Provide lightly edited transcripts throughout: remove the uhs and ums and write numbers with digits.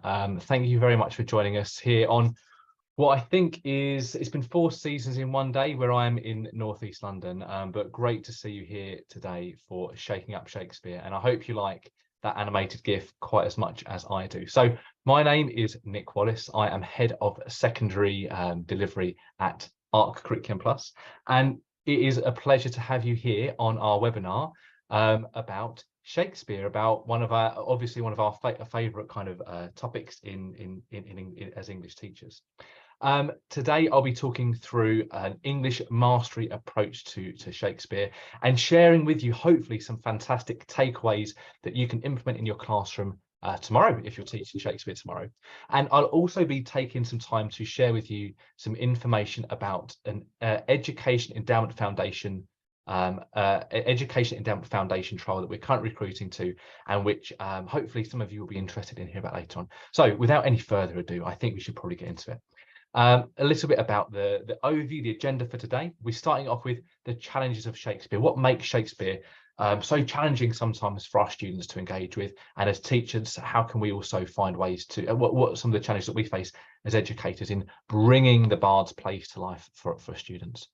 Thank you very much for joining us here on what I think it's been 4 seasons in one day where I am in Northeast London, but great to see you here today for Shaking Up Shakespeare. And I hope you like that animated GIF quite as much as I do. So my name is Nick Wallace. I am Head of Secondary Delivery at Ark Curriculum Plus. And it is a pleasure to have you here on our webinar about Shakespeare, about one of our favorite kind of topics as English teachers. Today I'll be talking through an English mastery approach to Shakespeare and sharing with you hopefully some fantastic takeaways that you can implement in your classroom tomorrow if you're teaching Shakespeare tomorrow. And I'll also be taking some time to share with you some information about an Education Endowment Foundation trial that we're currently recruiting to, and which hopefully some of you will be interested in hearing about later on. So without any further ado, I think we should probably get into it. A little bit about the overview, the agenda for today. We're starting off with the challenges of Shakespeare. What makes Shakespeare so challenging sometimes for our students to engage with, and as teachers, how can we also find ways to what are some of the challenges that we face as educators in bringing the Bard's plays to life for students.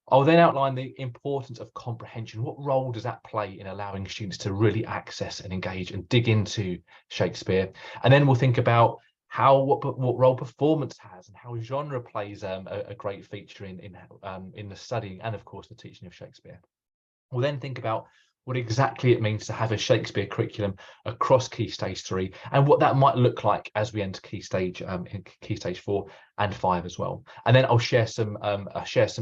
I'll then outline the importance of comprehension. What role does that play in allowing students to really access and engage and dig into Shakespeare? And then we'll think about what role performance has and how genre plays a great feature in the studying and of course the teaching of Shakespeare. We'll then think about what exactly it means to have a Shakespeare curriculum across Key Stage 3 and what that might look like as we enter Key Stage in Key Stage 4 and 5 as well. And then I'll share some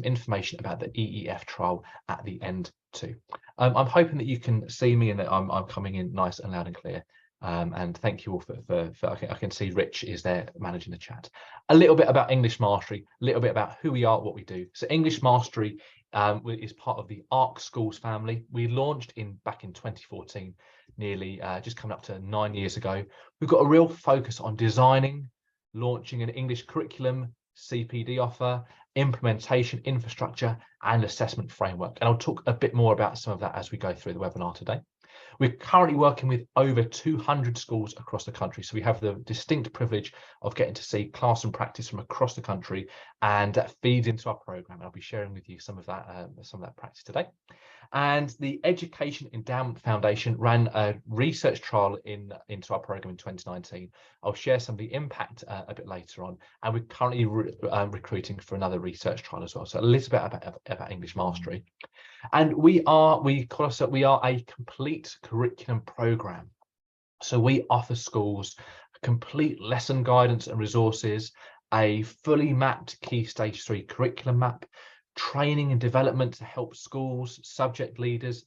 information about the EEF trial at the end too. I'm hoping that you can see me and that I'm coming in nice and loud and clear. And thank you all for I can see Rich is there managing the chat. A little bit about English Mastery, a little bit about who we are, what we do. So English Mastery is part of the Ark Schools family. We launched back in 2014, nearly just coming up to 9 years ago. We've got a real focus on designing, launching an English curriculum, CPD offer, implementation, infrastructure, and assessment framework. And I'll talk a bit more about some of that as we go through the webinar today. We're currently working with over 200 schools across the country, so we have the distinct privilege of getting to see classroom practice from across the country, and that feeds into our program. And I'll be sharing with you some of that practice today. And the Education Endowment Foundation ran a research trial into our program in 2019. I'll share some of the impact a bit later on, and we're currently recruiting for another research trial as well. So a little bit about English Mastery. And we are a complete curriculum program. So we offer schools complete lesson guidance and resources, a fully mapped Key Stage 3 curriculum map, training and development to help schools, subject leaders,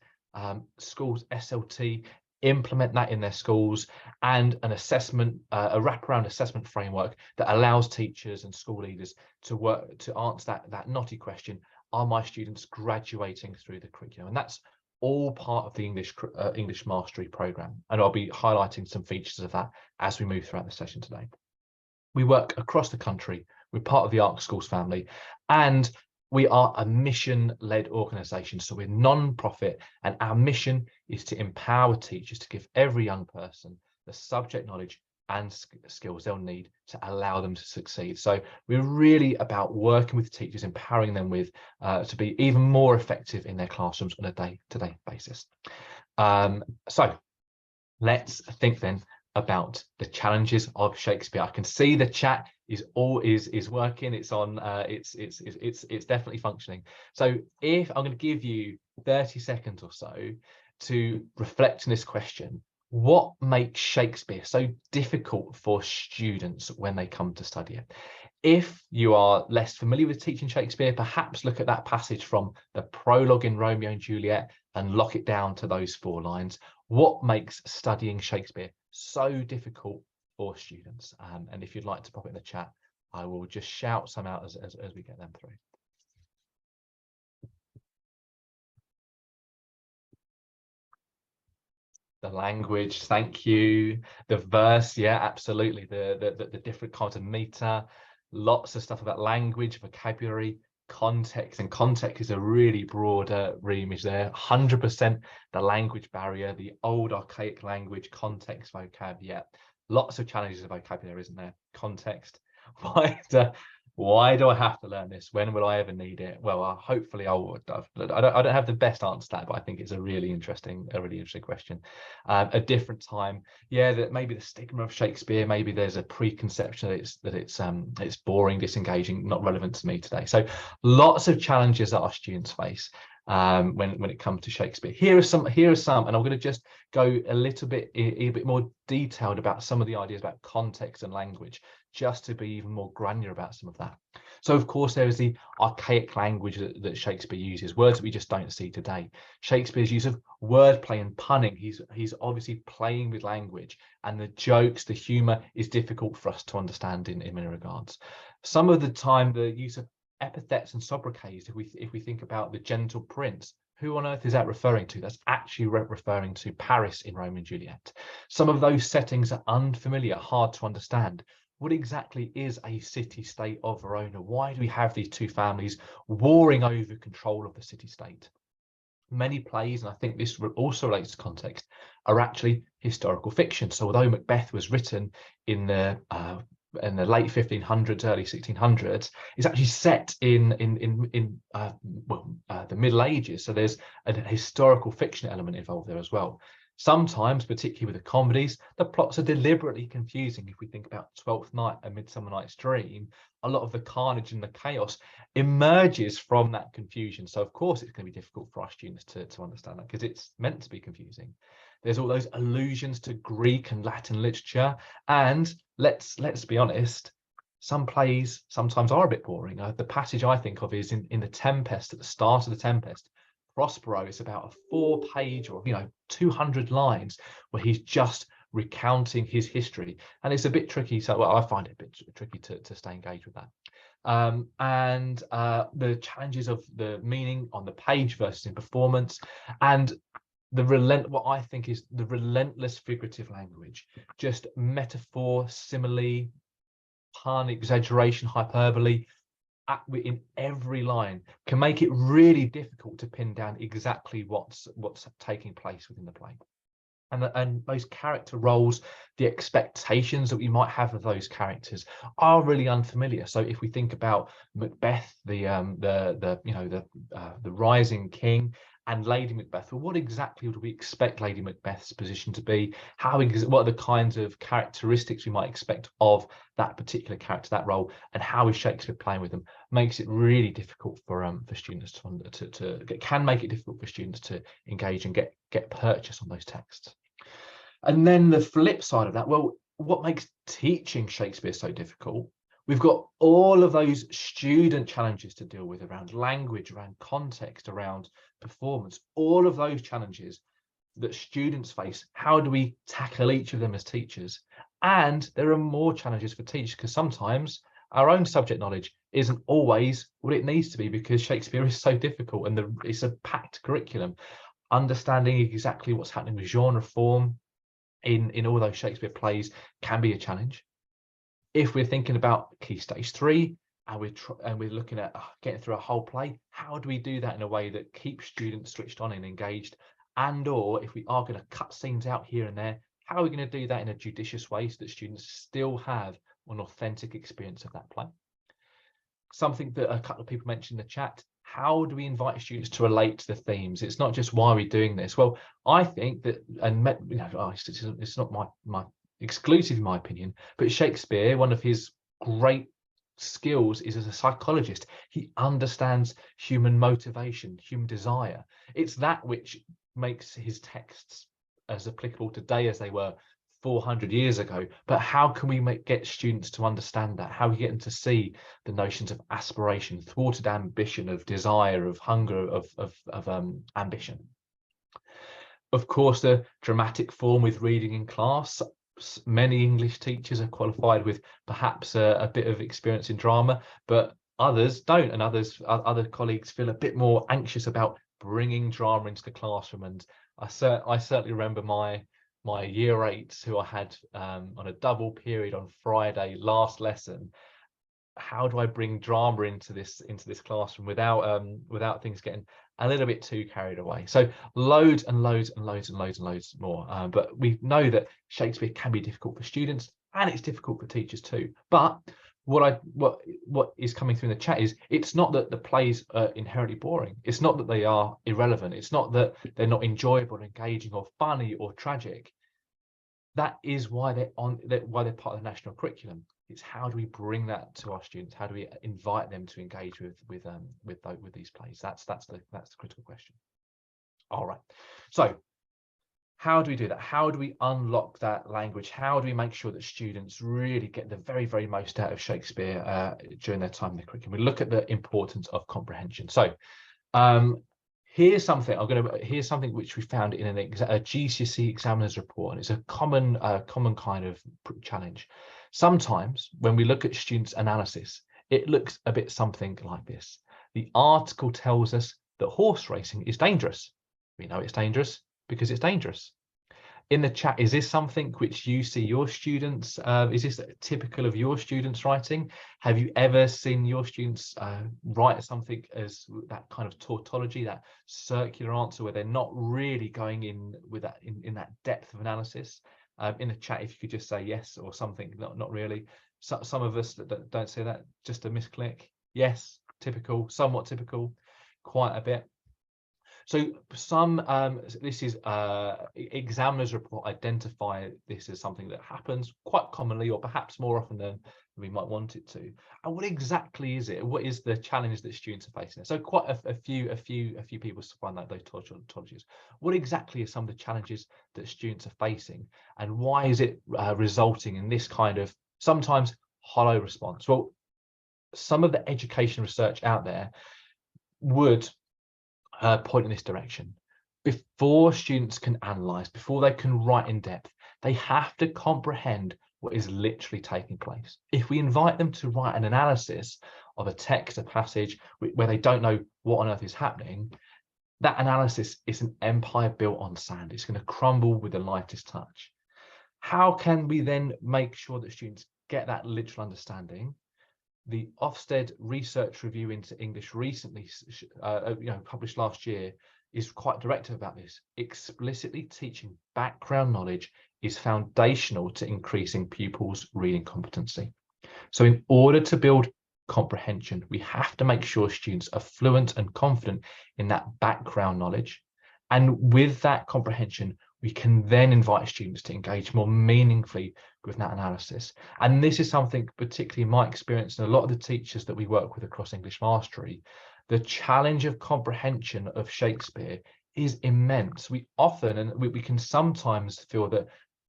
schools SLT implement that in their schools, and an assessment, a wraparound assessment framework that allows teachers and school leaders to work to answer that knotty question: are my students graduating through the curriculum? And that's all part of the English Mastery program. And I'll be highlighting some features of that as we move throughout the session today. We work across the country. We're part of the Ark Schools family, and we are a mission-led organisation. So we're non-profit, and our mission is to empower teachers to give every young person the subject knowledge and skills they'll need to allow them to succeed. So we're really about working with teachers, empowering them with to be even more effective in their classrooms on a day-to-day basis. So let's think then about the challenges of Shakespeare. I can see the chat is working. It's on. It's definitely functioning. So if I'm going to give you 30 seconds or so to reflect on this question: what makes Shakespeare so difficult for students when they come to study it? If you are less familiar with teaching Shakespeare, perhaps look at that passage from the prologue in Romeo and Juliet and lock it down to those 4 lines. What makes studying Shakespeare so difficult for students? And if you'd like to pop it in the chat, I will just shout some out as we get them through. The language, thank you. The verse, yeah, absolutely. The different kinds of meter, lots of stuff about language, vocabulary, context, and context is a really broad remit there. 100% the language barrier, the old archaic language, context, vocab, yeah, Lots of challenges of vocabulary, isn't there? Context. Why do I have to learn this? When will I ever need it? Well, hopefully I don't have the best answer to that, but I think it's a really interesting question. A different time, yeah, that maybe the stigma of Shakespeare, maybe there's a preconception that it's boring, disengaging, not relevant to me today. So lots of challenges that our students face when it comes to Shakespeare. Here are some, and I'm going to just go a little bit more detailed about some of the ideas about context and language, just to be even more granular about some of that. So of course there is the archaic language that Shakespeare uses, words that we just don't see today. Shakespeare's use of wordplay and punning, he's obviously playing with language, and the jokes, the humor is difficult for us to understand in many regards. Some of the time the use of epithets and sobriquets, if we think about the Gentle Prince, who on earth is that referring to? That's actually referring to Paris in Romeo and Juliet. Some of those settings are unfamiliar, hard to understand. What exactly is a city-state of Verona? Why do we have these two families warring over control of the city-state? Many plays, and I think this also relates to context, are actually historical fiction. So although Macbeth was written in the late 1500s, early 1600s, it's actually set in the Middle Ages. So there's a historical fiction element involved there as well. Sometimes, particularly with the comedies, the plots are deliberately confusing. If we think about Twelfth Night, A Midsummer Night's Dream, a lot of the carnage and the chaos emerges from that confusion. So of course it's going to be difficult for our students to understand that, because it's meant to be confusing. There's all those allusions to Greek and Latin literature, and let's be honest, some plays sometimes are a bit boring. The passage I think of is in The Tempest, at the start of The Tempest. Prospero, it's about a 4-page or 200 lines where he's just recounting his history, and it's a bit tricky. So I find it a bit tricky to stay engaged with that. And the challenges of the meaning on the page versus in performance, and what I think is the relentless figurative language, just metaphor, simile, pun, exaggeration, hyperbole in every line, can make it really difficult to pin down exactly what's taking place within the play. And those character roles, the expectations that we might have of those characters are really unfamiliar. So if we think about Macbeth, the rising king, and Lady Macbeth, well, what exactly would we expect Lady Macbeth's position to be? What are the kinds of characteristics we might expect of that particular character, that role, and how is Shakespeare playing with them? Makes it really difficult for students can make it difficult for students to engage and get purchase on those texts. And then the flip side of that, well, what makes teaching Shakespeare so difficult? We've got all of those student challenges to deal with around language, around context, around performance, all of those challenges that students face. How do we tackle each of them as teachers? And there are more challenges for teachers, because sometimes our own subject knowledge isn't always what it needs to be, because Shakespeare is so difficult and it's a packed curriculum. Understanding exactly what's happening with genre form in all those Shakespeare plays can be a challenge. If we're thinking about Key Stage 3 and we're looking at getting through a whole play, how do we do that in a way that keeps students switched on and engaged? And or if we are going to cut scenes out here and there, how are we going to do that in a judicious way so that students still have an authentic experience of that play? Something that a couple of people mentioned in the chat, how do we invite students to relate to the themes? It's not just why are we doing this. Well, I think that, and it's not my exclusive, in my opinion, but Shakespeare, one of his great skills is as a psychologist. He understands human motivation, human desire. It's that which makes his texts as applicable today as they were 400 years ago. But how can we get students to understand that? How we get them to see the notions of aspiration, thwarted ambition, of desire, of hunger, of ambition? Of course, the dramatic form with reading in class. Many English teachers are qualified with perhaps a bit of experience in drama, but others don't, and other colleagues feel a bit more anxious about bringing drama into the classroom. And I certainly remember my year 8s who I had on a double period on Friday, last lesson, how do I bring drama into this classroom without things getting a little bit too carried away? So loads and loads and loads and loads and loads more. But we know that Shakespeare can be difficult for students, and it's difficult for teachers too. But what is coming through in the chat is, it's not that the plays are inherently boring. It's not that they are irrelevant. It's not that they're not enjoyable, engaging, or funny, or tragic. That is why they're part of the national curriculum. It's how do we bring that to our students? How do we invite them to engage with these plays? That's the critical question. All right. So how do we do that? How do we unlock that language? How do we make sure that students really get the very, very most out of Shakespeare during their time in the curriculum? We look at the importance of comprehension. So here's something which we found in a GCSE examiner's report, and it's a common kind of challenge. Sometimes when we look at students' analysis, it looks a bit something like this. The article tells us that horse racing is dangerous. We know it's dangerous because it's dangerous. In the chat, is this something which you see your students, is this typical of your students' writing? Have you ever seen your students write something as that kind of tautology, that circular answer, where they're not really going in with that in that depth of analysis? In the chat, if you could just say yes or something, not really. Some of us that don't say that, just a misclick. Yes, typical, somewhat typical, quite a bit. So some this is examiners report identify this as something that happens quite commonly, or perhaps more often than we might want it to. And what exactly is it? What is the challenge that students are facing? So quite a few people find that those tautologies. What exactly are some of the challenges that students are facing, and why is it resulting in this kind of sometimes hollow response? Well, some of the education research out there would point in this direction. Before students can analyze, before they can write in depth, they have to comprehend what is literally taking place. If we invite them to write an analysis of a text, a passage, where they don't know what on earth is happening, that analysis is an empire built on sand. It's going to crumble with the lightest touch. How can we then make sure that students get that literal understanding? The Ofsted Research Review into English recently, published last year, is quite directive about this. Explicitly teaching background knowledge is foundational to increasing pupils' reading competency. So in order to build comprehension, we have to make sure students are fluent and confident in that background knowledge. And with that comprehension, we can then invite students to engage more meaningfully with that analysis. And this is something, particularly in my experience and a lot of the teachers that we work with across English Mastery, the challenge of comprehension of Shakespeare is immense. We often, and we can sometimes feel that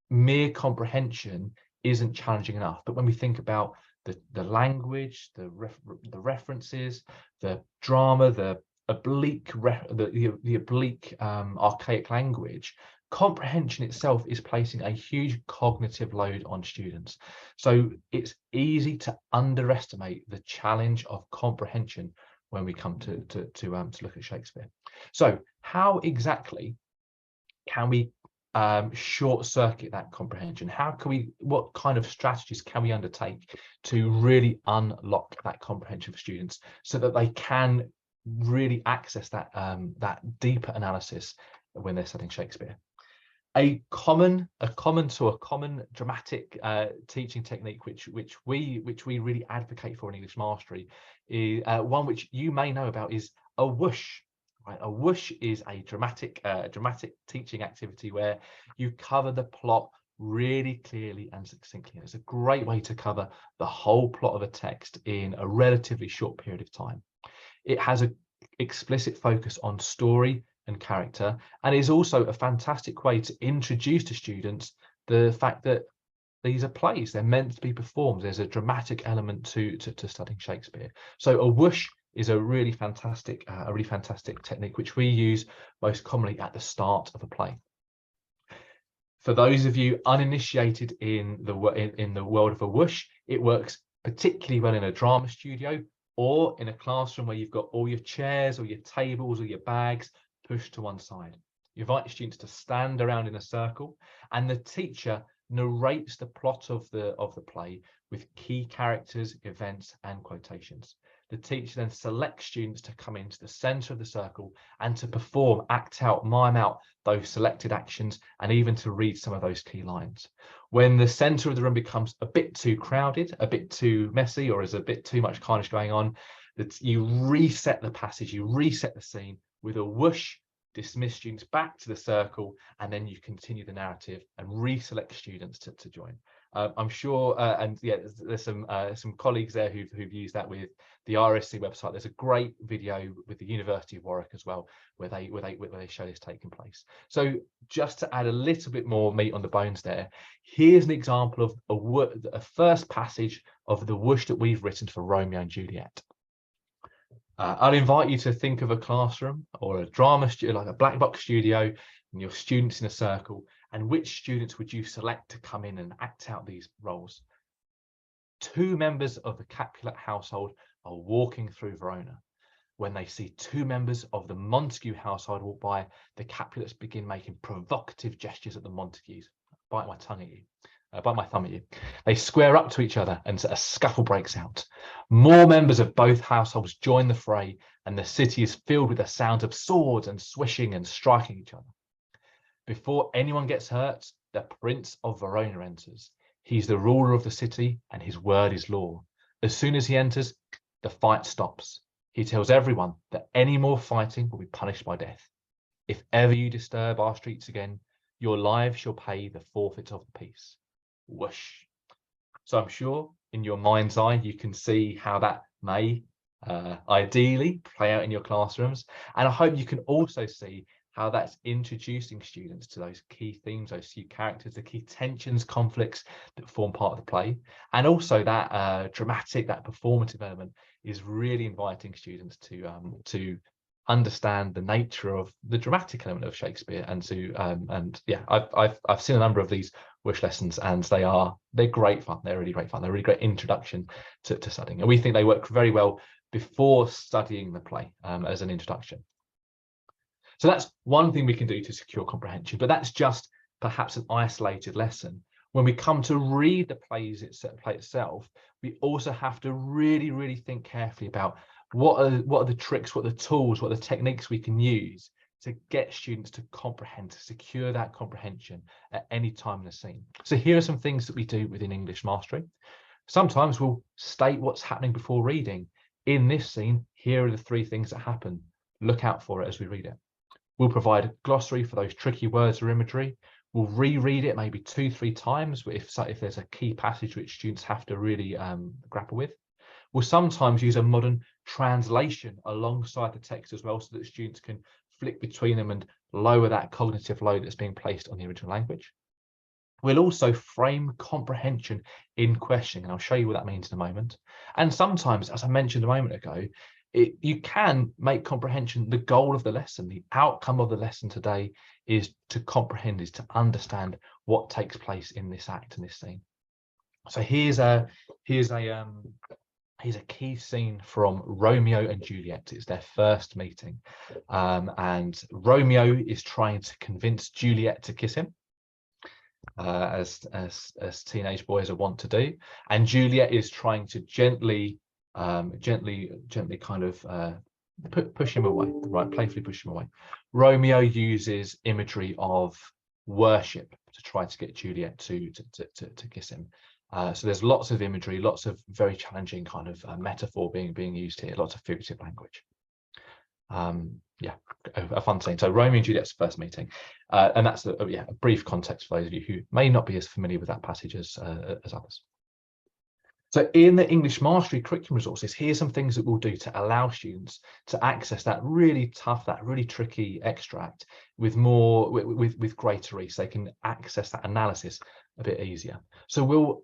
mere comprehension isn't challenging enough. But when we think about the language, the references, the drama, the oblique archaic language, comprehension itself is placing a huge cognitive load on students. So it's easy to underestimate the challenge of comprehension when we come to look at Shakespeare. So how exactly can we short circuit that comprehension? What kind of strategies can we undertake to really unlock that comprehension for students so that they can really access that deeper analysis when they're studying Shakespeare? A common dramatic teaching technique which we really advocate for in English Mastery is one which you may know about, is a whoosh. Right, a whoosh is a dramatic teaching activity where you cover the plot really clearly and succinctly. It's a great way to cover the whole plot of a text in a relatively short period of time. It has an explicit focus on story and character, and is also a fantastic way to introduce to students the fact that these are plays, they're meant to be performed. There's a dramatic element to studying Shakespeare. So a whoosh is a really fantastic technique which we use most commonly at the start of a play. For those of you uninitiated in the world of a whoosh, it works particularly well in a drama studio or in a classroom where you've got all your chairs or your tables or your bags pushed to one side. You invite students to stand around in a circle, and the teacher narrates the plot of the play with key characters, events, and quotations. The teacher then selects students to come into the center of the circle and to perform, act out, mime out those selected actions, and even to read some of those key lines. When the center of the room becomes a bit too crowded, a bit too messy, or is a bit too much carnage going on, that you reset the passage, you reset the scene with a whoosh, dismiss students back to the circle, and then you continue the narrative and reselect students to join. I'm sure, and yeah, there's some colleagues there who've used that with the RSC website. There's a great video with the University of Warwick as well, where they show this taking place. So just to add a little bit more meat on the bones there, here's an example of a first passage of the whoosh that we've written for Romeo and Juliet. I'll invite you to think of a classroom or a drama studio, like a black box studio, and your students in a circle. And which students would you select to come in and act out these roles? Two members of the Capulet household are walking through Verona. When they see two members of the Montague household walk by, the Capulets begin making provocative gestures at the Montagues. Bite my tongue at you. Bite my thumb at you. They square up to each other and a scuffle breaks out. More members of both households join the fray, and the city is filled with the sound of swords and swishing and striking each other. Before anyone gets hurt, the Prince of Verona enters. He's the ruler of the city, and his word is law. As soon as he enters, the fight stops. He tells everyone that any more fighting will be punished by death. If ever you disturb our streets again, your lives shall pay the forfeit of the peace. Whoosh. So I'm sure in your mind's eye, you can see how that may ideally play out in your classrooms. And I hope you can also see how that's introducing students to those key themes, those key characters, the key tensions, conflicts that form part of the play. And also that dramatic, that performative element is really inviting students to understand the nature of the dramatic element of Shakespeare, and I've seen a number of these wish lessons, and they're great fun. They're really great fun. They're a really great introduction to studying, and we think they work very well before studying the play as an introduction. So that's one thing we can do to secure comprehension, but that's just perhaps an isolated lesson. When we come to read the play itself, we also have to really think carefully about what are the tricks, what are the tools, what are the techniques we can use to get students to comprehend, to secure that comprehension at any time in the scene. So here are some things that we do within English mastery. Sometimes we'll state what's happening before reading. In this scene, here are the three things that happen. Look out for it as we read it. We'll provide a glossary for those tricky words or imagery. We'll reread it maybe 2-3 times if there's a key passage which students have to really grapple with. We'll sometimes use a modern translation alongside the text as well, so that students can flick between them and lower that cognitive load that's being placed on the original language. We'll also frame comprehension in questioning, and I'll show you what that means in a moment. And sometimes, as I mentioned a moment ago, you can make comprehension the goal of the lesson. The outcome of the lesson today is to comprehend, is to understand what takes place in this act, in this scene. So here's a key scene from Romeo and Juliet. It's their first meeting, and Romeo is trying to convince Juliet to kiss him, as teenage boys are wont to do, and Juliet is trying to gently kind of push him away, right? Playfully push him away. Romeo uses imagery of worship to try to get Juliet to kiss him. So there's lots of imagery, lots of very challenging kind of metaphor being used here, lots of figurative language. A fun scene. So Romeo and Juliet's first meeting, and that's a brief context for those of you who may not be as familiar with that passage as others. So in the English Mastery curriculum resources, here's some things that we'll do to allow students to access that really tough, that really tricky extract with greater ease. They can access that analysis a bit easier. So we'll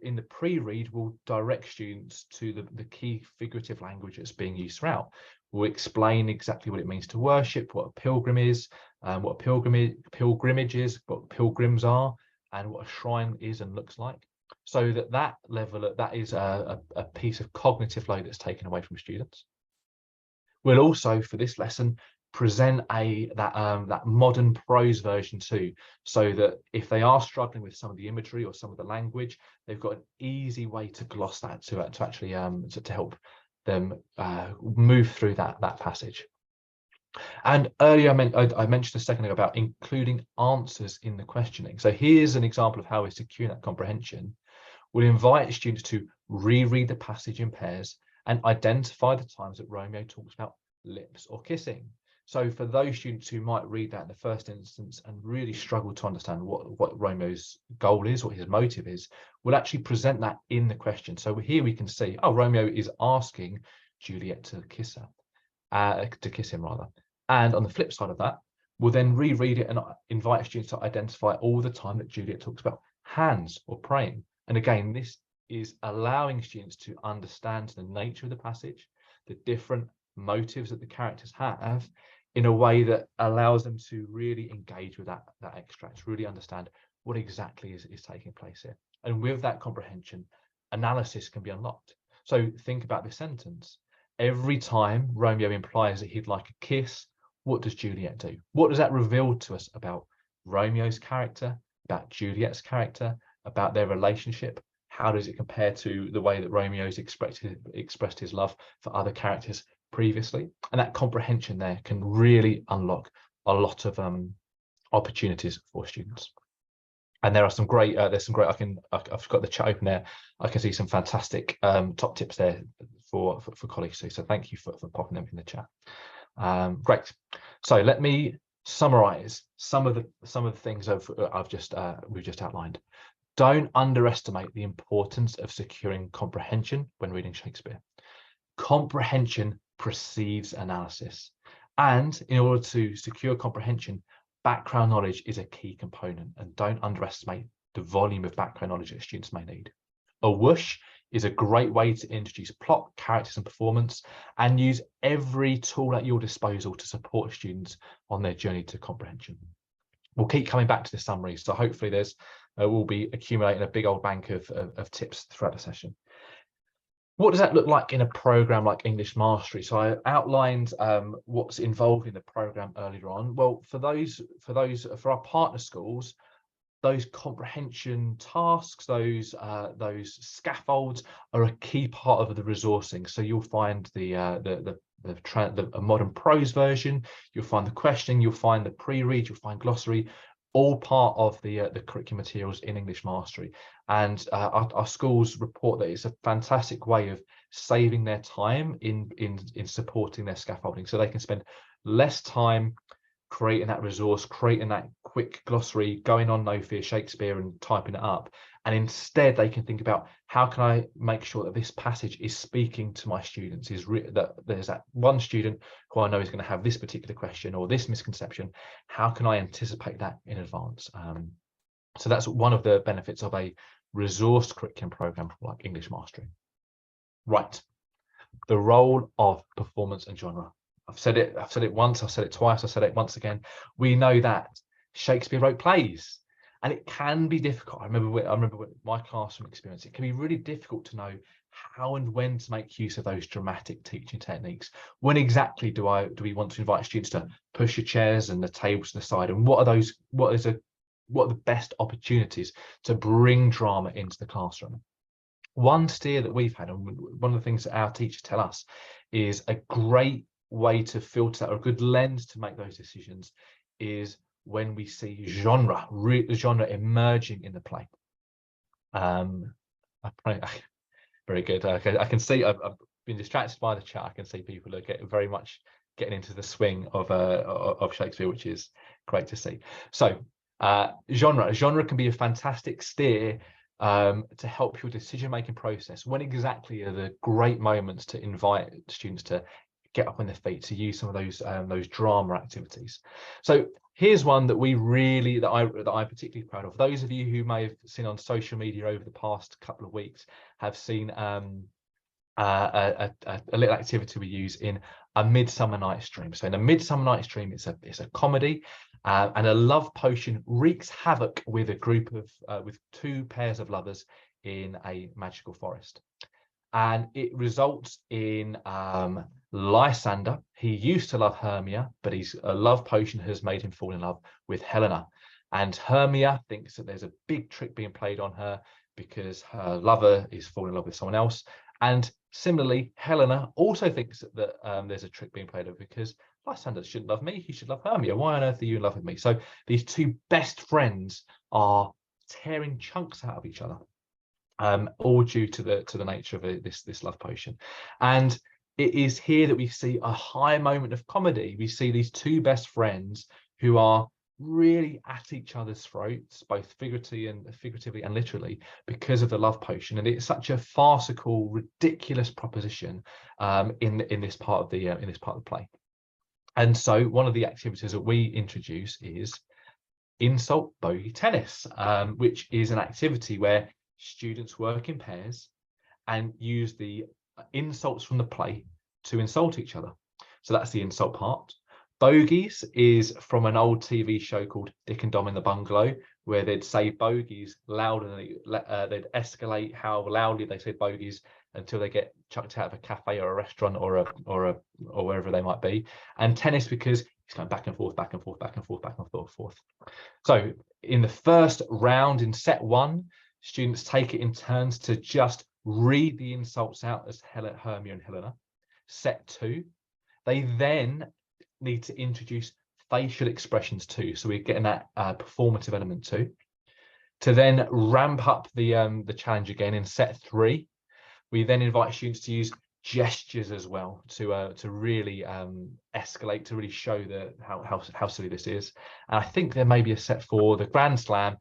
in the pre-read, we'll direct students to the key figurative language that's being used throughout. We'll explain exactly what it means to worship, what a pilgrim is, what a pilgrimage is, what pilgrims are, and what a shrine is and looks like. So that is a piece of cognitive load that's taken away from students. We'll also, for this lesson, present that modern prose version too, so that if they are struggling with some of the imagery or some of the language, they've got an easy way to gloss that to actually to help them move through that passage. And earlier I mentioned a second ago about including answers in the questioning. So here's an example of how we're securing that comprehension. We'll invite students to reread the passage in pairs and identify the times that Romeo talks about lips or kissing. So for those students who might read that in the first instance and really struggle to understand what Romeo's goal is, what his motive is, we'll actually present that in the question. So here we can see, oh, Romeo is asking Juliet to kiss him rather. And on the flip side of that, we'll then reread it and invite students to identify all the time that Juliet talks about hands or praying. And again, this is allowing students to understand the nature of the passage, the different motives that the characters have, in a way that allows them to really engage with that extract, really understand what exactly is taking place here. And with that comprehension, analysis can be unlocked. So think about this sentence. Every time Romeo implies that he'd like a kiss, what does Juliet do? What does that reveal to us about Romeo's character, about Juliet's character, about their relationship? How does it compare to the way that Romeo's expressed his love for other characters previously? And that comprehension there can really unlock a lot of opportunities for students. And there are some great, I've got the chat open there. I can see some fantastic top tips there for colleagues too. So thank you for popping them in the chat. Great. So let me summarize some of the things we've just outlined. Don't underestimate the importance of securing comprehension when reading Shakespeare. Comprehension precedes analysis. And in order to secure comprehension, background knowledge is a key component, and don't underestimate the volume of background knowledge that students may need. A whoosh is a great way to introduce plot, characters, and performance, and use every tool at your disposal to support students on their journey to comprehension. We'll keep coming back to the summary, so hopefully we'll be accumulating a big old bank of tips throughout the session. What does that look like in a program like English Mastery? So I outlined what's involved in the program earlier on. Well, for our partner schools, those comprehension tasks, those scaffolds are a key part of the resourcing. So you'll find a modern prose version, you'll find the questioning, you'll find the pre-read, you'll find glossary, all part of the curriculum materials in English Mastery. And our schools report that it's a fantastic way of saving their time in supporting their scaffolding, so they can spend less time creating that resource, creating that quick glossary, going on No Fear Shakespeare and typing it up. And instead they can think about, how can I make sure that this passage is speaking to my students, that there's that one student who I know is going to have this particular question or this misconception. How can I anticipate that in advance? So that's one of the benefits of a resourced curriculum program like English Mastery. Right, the role of performance and genre. I've said it once, I've said it twice, I've said it once again. We know that Shakespeare wrote plays, and it can be difficult. I remember with my classroom experience, it can be really difficult to know how and when to make use of those dramatic teaching techniques. When exactly do we want to invite students to push your chairs and the tables to the side, and what are the best opportunities to bring drama into the classroom? One steer that we've had, and one of the things that our teachers tell us, is a great way to filter that, or a good lens to make those decisions, is when we see genre emerging in the play. Very good. I can see I've been distracted by the chat. I can see people are very much getting into the swing of Shakespeare, which is great to see. So genre can be a fantastic steer to help your decision-making process. When exactly are the great moments to invite students to get up on their feet, to use some of those drama activities? So here's one that I'm particularly proud of. Those of you who may have seen on social media over the past couple of weeks have seen a little activity we use in A Midsummer Night's Dream. So in A Midsummer Night's Dream, it's a comedy, and a love potion wreaks havoc with a group of with two pairs of lovers in a magical forest, and it results in Lysander, he used to love Hermia, but his love potion has made him fall in love with Helena. And Hermia thinks that there's a big trick being played on her because her lover is falling in love with someone else. And similarly, Helena also thinks that there's a trick being played on her because Lysander shouldn't love me, he should love Hermia. Why on earth are you in love with me? So these two best friends are tearing chunks out of each other, all due to the nature of this love potion. And it is here that we see a high moment of comedy. We see these two best friends who are really at each other's throats, both figuratively and literally, because of the love potion. And it's such a farcical, ridiculous proposition in this part of the play. And so one of the activities that we introduce is insult bogey tennis, which is an activity where students work in pairs and use the insults from the play to insult each other. So that's the insult part. Bogeys is from an old TV show called Dick and Dom in the Bungalow, where they'd say bogeys louder than they'd escalate how loudly they said bogeys until they get chucked out of a cafe or a restaurant or wherever they might be. And tennis because it's going back and forth, back and forth, back and forth, back and forth. So in the first round, in set one, students take it in turns to just read the insults out as Hermia and Helena. Set two, they then need to introduce facial expressions too. So we're getting that performative element too. To then ramp up the challenge again in set three, we then invite students to use gestures as well to really escalate, to really show how silly this is. And I think there may be a set for the Grand Slam.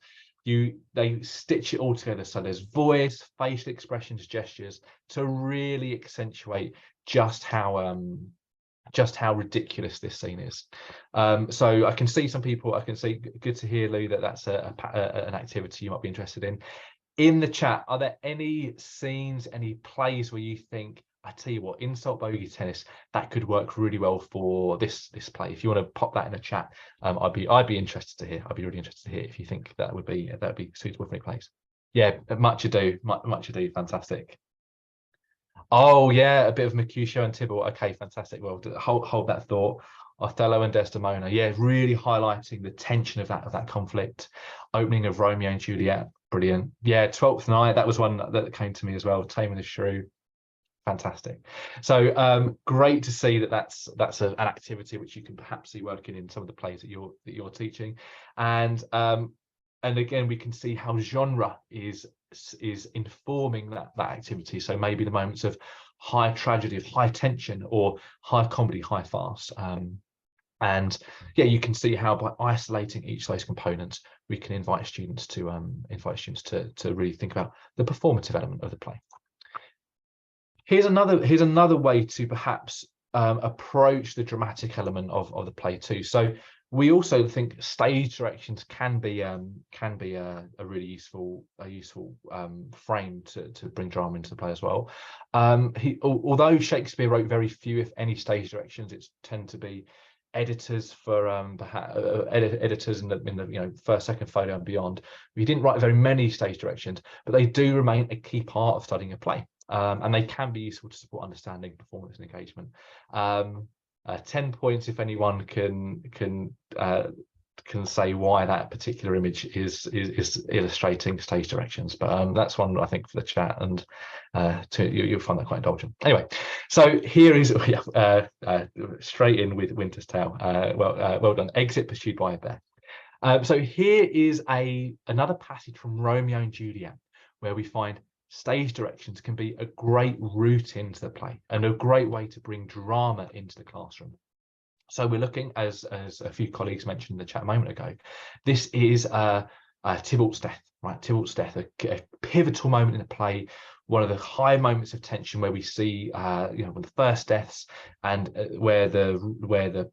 They stitch it all together, so there's voice, facial expressions, gestures to really accentuate just how ridiculous this scene is. So I can see some people, I can see, good to hear, Lou, that's an activity you might be interested in. In the chat, are there any scenes, any plays where you think, I tell you what, insult bogey tennis, that could work really well for this play? If you want to pop that in the chat, I'd be interested to hear. I'd be really interested to hear if you think that would be suitable for any plays. Yeah, much ado, fantastic. Oh yeah, a bit of Mercutio and Tybalt. Okay, fantastic. Well, hold that thought. Othello and Desdemona. Yeah, really highlighting the tension of that conflict. Opening of Romeo and Juliet. Brilliant. Yeah, 12th Night. That was one that came to me as well. Taming the Shrew. Fantastic. So great to see that's an activity which you can perhaps see working in some of the plays that you're teaching, and again we can see how genre is informing that activity. So maybe the moments of high tragedy, of high tension, or high comedy, high farce. And yeah, you can see how by isolating each of those components, we can invite students to really think about the performative element of the play. Here's another way to perhaps approach the dramatic element of the play too. So we also think stage directions can be a really useful frame to bring drama into the play as well. Although Shakespeare wrote very few, if any, stage directions, it tend to be editors for editors in the first, second folio and beyond. We didn't write very many stage directions, but they do remain a key part of studying a play. And they can be useful to support understanding, performance, and engagement. 10 points if anyone can say why that particular image is illustrating stage directions. But that's one I think for the chat, and you'll find that quite indulgent. Anyway, so here is straight in with Winter's Tale. Well done. Exit pursued by a bear. So here is another passage from Romeo and Juliet, where we find stage directions can be a great route into the play and a great way to bring drama into the classroom. So we're looking, as a few colleagues mentioned in the chat a moment ago, this is Tybalt's death, right? Tybalt's death, a pivotal moment in the play, one of the high moments of tension where we see one of the first deaths, and where the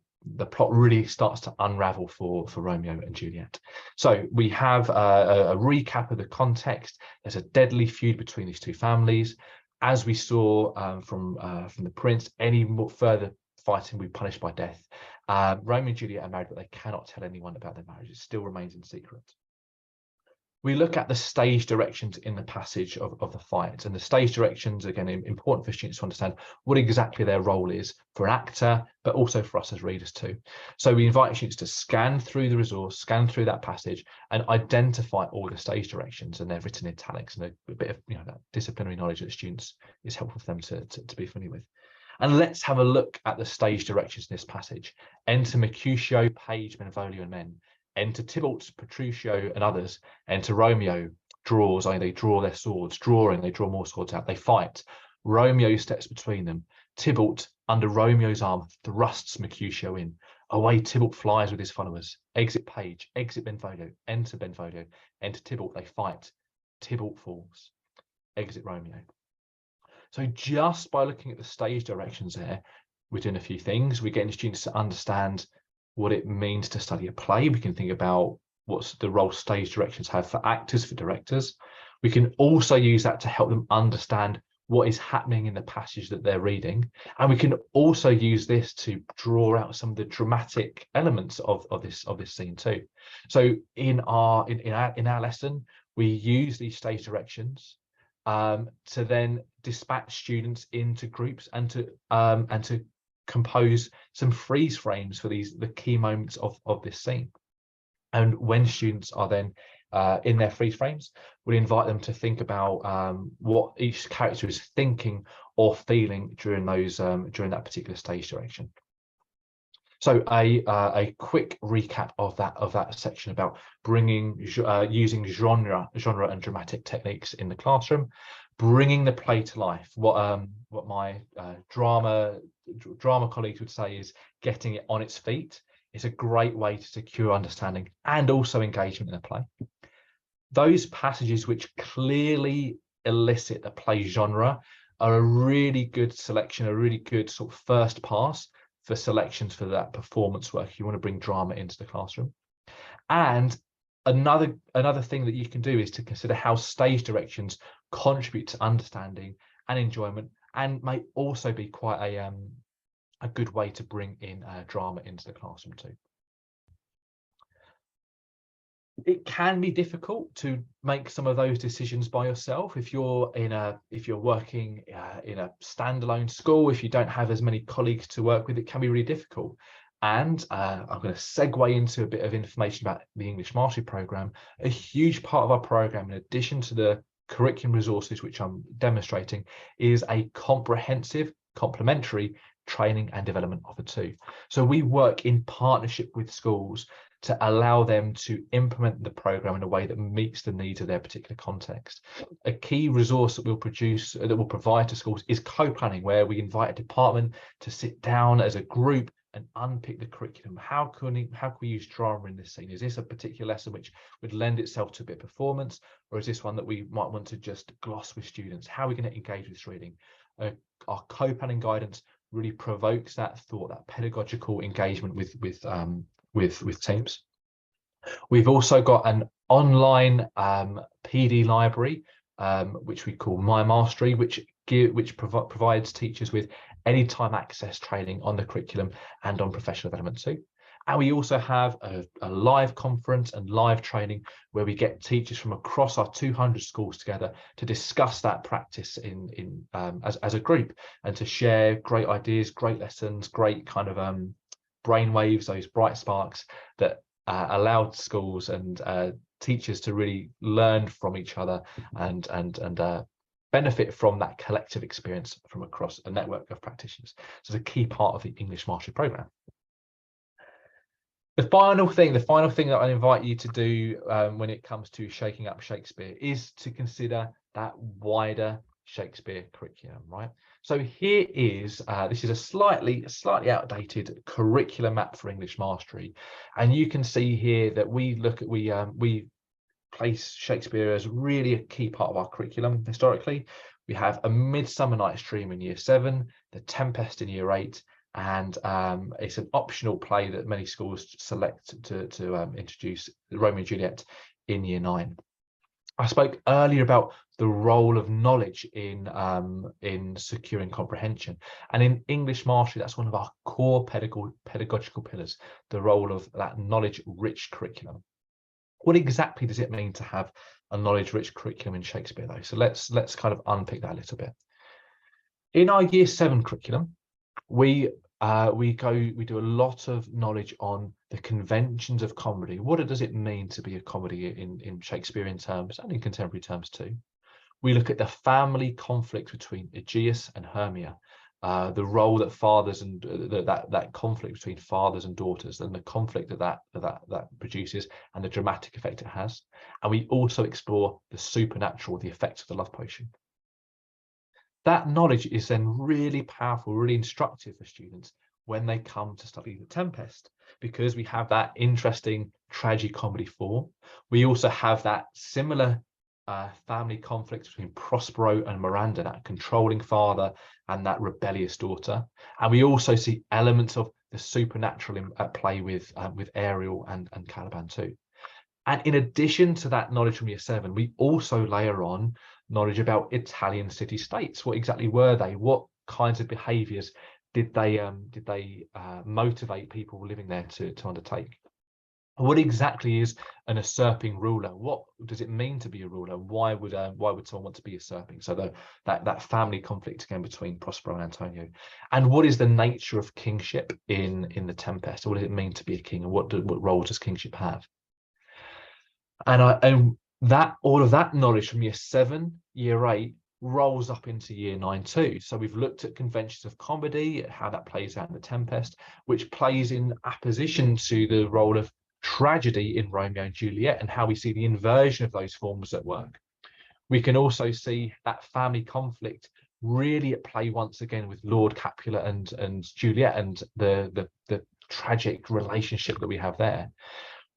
plot really starts to unravel for Romeo and Juliet. So we have a recap of the context. There's a deadly feud between these two families. As we saw from the prince, any more further fighting will be punished by death. Romeo and Juliet are married, but they cannot tell anyone about their marriage. It still remains in secret. we look at the stage directions in the passage of the fight. And the stage directions, again, important for students to understand what exactly their role is for an actor, but also for us as readers too. So we invite students to scan through the resource, scan through that passage, and identify all the stage directions, and they're written in italics, and a bit of that disciplinary knowledge that students is helpful for them to be familiar with. And let's have a look at the stage directions in this passage. Enter Mercutio, Page, Benvolio, and men. Enter Tybalt, Petruchio, and others. Enter Romeo, draws, they draw their swords. Drawing, they draw more swords out. They fight. Romeo steps between them. Tybalt, under Romeo's arm, thrusts Mercutio in. Away Tybalt flies with his followers. Exit Page, exit Benvolio, enter Benvolio, enter Tybalt, they fight. Tybalt falls. Exit Romeo. So just by looking at the stage directions there, we're doing a few things. We're getting students to understand what it means to study a play. We can think about what's the role stage directions have for actors, for directors. We can also use that to help them understand what is happening in the passage that they're reading. And we can also use this to draw out some of the dramatic elements of this scene too. So in our lesson, we use these stage directions to then dispatch students into groups and to compose some freeze frames for the key moments of this scene. And when students are then in their freeze frames, we invite them to think about what each character is thinking or feeling during that particular stage direction. So a quick recap of that section about using genre and dramatic techniques in the classroom, bringing the play to life. What my drama colleagues would say is getting it on its feet. It's a great way to secure understanding and also engagement in a play. Those passages which clearly elicit the play genre are a really good selection, a really good sort of first pass for selections for that performance work. You want to bring drama into the classroom. And another thing that you can do is to consider how stage directions contribute to understanding and enjoyment, and may also be quite a good way to bring in drama into the classroom too. It can be difficult to make some of those decisions by yourself if you're working in a standalone school. If you don't have as many colleagues to work with, it can be really difficult. And I'm going to segue into a bit of information about the English Mastery Programme. A huge part of our programme, in addition to the curriculum resources which I'm demonstrating, is a comprehensive, complementary training and development offer too. So we work in partnership with schools to allow them to implement the program in a way that meets the needs of their particular context. A key resource that we'll provide to schools is co-planning, where we invite a department to sit down as a group and unpick the curriculum. How can we use drama in this scene? Is this a particular lesson which would lend itself to a bit of performance, or is this one that we might want to just gloss with students? How are we going to engage with this reading? Our co-planning guidance really provokes that thought, that pedagogical engagement with teams. We've also got an online PD library, which we call My Mastery, which provides teachers with anytime access training on the curriculum and on professional development too. And we also have a live conference and live training where we get teachers from across our 200 schools together to discuss that practice as a group, and to share great ideas, great lessons, great kind of brain waves, those bright sparks that allow schools and teachers to really learn from each other and benefit from that collective experience from across a network of practitioners. So it's a key part of the English Mastery Programme. The final thing that I invite you to do when it comes to shaking up Shakespeare is to consider that wider Shakespeare curriculum, right? So here is this is a slightly outdated curriculum map for English Mastery, and you can see here that we place Shakespeare as really a key part of our curriculum historically. We have A Midsummer Night's Dream in Year 7, The Tempest in Year 8, and it's an optional play that many schools select to introduce Romeo and Juliet in Year 9. I spoke earlier about the role of knowledge in securing comprehension, and in English Mastery, that's one of our core pedagogical pillars, the role of that knowledge-rich curriculum. What exactly does it mean to have a knowledge-rich curriculum in Shakespeare, though. So let's kind of unpick that a little bit. In our Year 7 curriculum, we do a lot of knowledge on the conventions of comedy. What does it mean to be a comedy in Shakespearean terms and in contemporary terms too? We look at the family conflict between Aegeus and Hermia, the role that fathers and that conflict between fathers and daughters, and the conflict that produces, and the dramatic effect it has. And we also explore the supernatural, the effects of the love potion. That knowledge is then really powerful, really instructive for students when they come to study The Tempest, because we have that interesting tragicomedy form. We also have that similar family conflict between Prospero and Miranda, that controlling father and that rebellious daughter. And we also see elements of the supernatural at play with Ariel and Caliban too. And in addition to that knowledge from Year 7, we also layer on knowledge about Italian city-states. What exactly were they? What kinds of behaviours did they motivate people living there to undertake? What exactly is an usurping ruler? What does it mean to be a ruler? Why would someone want to be usurping? So that family conflict again between Prospero and Antonio. And what is the nature of kingship in The Tempest? What does it mean to be a king, and what role does kingship have? And all of that knowledge from Year 7, Year 8 rolls up into Year 9 too. So we've looked at conventions of comedy, how that plays out in The Tempest, which plays in opposition to the role of tragedy in Romeo and Juliet, and how we see the inversion of those forms at work. We can also see that family conflict really at play once again with Lord Capulet and Juliet, and the tragic relationship that we have there.